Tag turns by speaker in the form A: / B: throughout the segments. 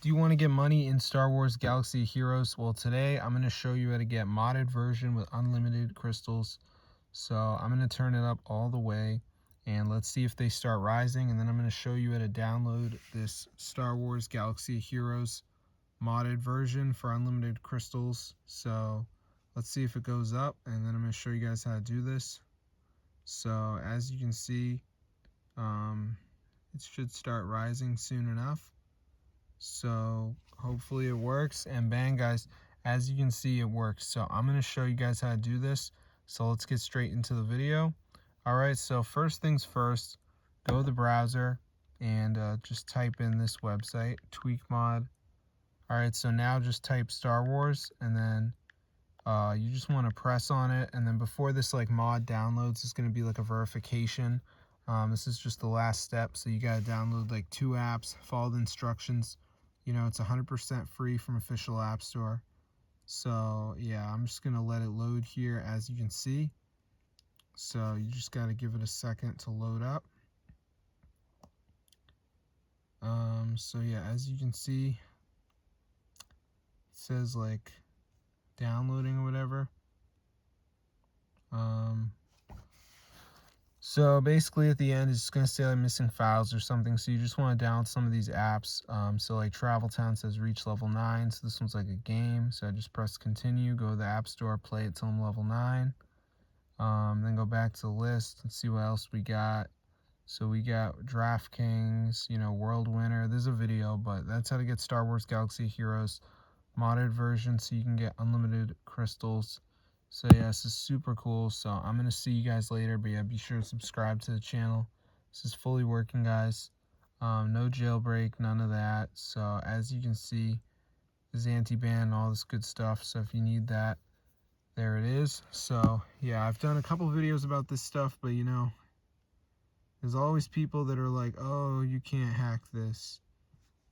A: Do you want to get money in Star Wars Galaxy of Heroes? Well, today I'm going to show you how to get modded version with unlimited crystals. So I'm going to turn it up all the way and let's see if they start rising. And then I'm going to show you how to download this Star Wars Galaxy of Heroes modded version for unlimited crystals. So let's see if it goes up, and then I'm going to show you guys how to do this. So as you can see, it should start rising soon enough. So hopefully it works, and bang guys, as you can see it works. So I'm going to show you guys how to do this. So let's get straight into the video. Alright, so first things first, go to the browser and just type in this website, Tweakmod. Alright, so now just type Star Wars, and then you just want to press on it, and then before this mod downloads, it's going to be like a verification. This is just the last step, so you got to download like 2 apps, follow the instructions. You know, it's 100% free from official app store. So yeah, I'm just going to let it load here, as you can see. So you just got to give it a second to load up. So yeah, as you can see, it says like downloading or whatever. So basically at the end it's just going to say like missing files or something, so you just want to download some of these apps. So like Travel Town says reach level 9, so this one's like a game, so I just press continue, go to the app store, play it till I'm level 9, then go back to the list and see what else we got. So we got DraftKings, you know, World Winner. There's a video, but that's how to get Star Wars Galaxy of Heroes modded version, so you can get unlimited crystals. So yeah, this is super cool. So I'm going to see you guys later, but yeah, be sure to subscribe to the channel. This is fully working, guys. No jailbreak, none of that. So as you can see, there's anti-ban and all this good stuff. So if you need that, there it is. So yeah, I've done a couple videos about this stuff, but you know, there's always people that are like, oh, you can't hack this.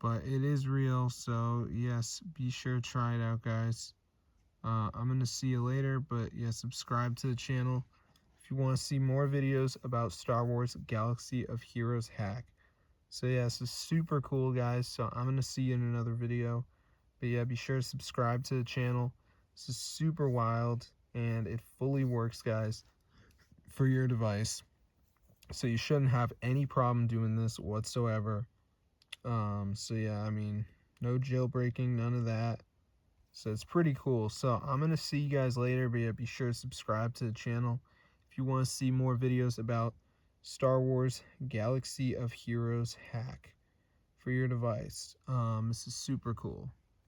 A: But it is real, so yes, be sure to try it out, guys. I'm going to see you later, but yeah, subscribe to the channel if you want to see more videos about Star Wars Galaxy of Heroes hack. So yeah, this is super cool, guys, so I'm going to see you in another video. But yeah, be sure to subscribe to the channel. This is super wild, and it fully works, guys, for your device. So you shouldn't have any problem doing this whatsoever. So yeah, I mean, no jailbreaking, none of that. So it's pretty cool. So I'm going to see you guys later, but yeah, be sure to subscribe to the channel if you want to see more videos about Star Wars Galaxy of Heroes hack for your device. This is super cool.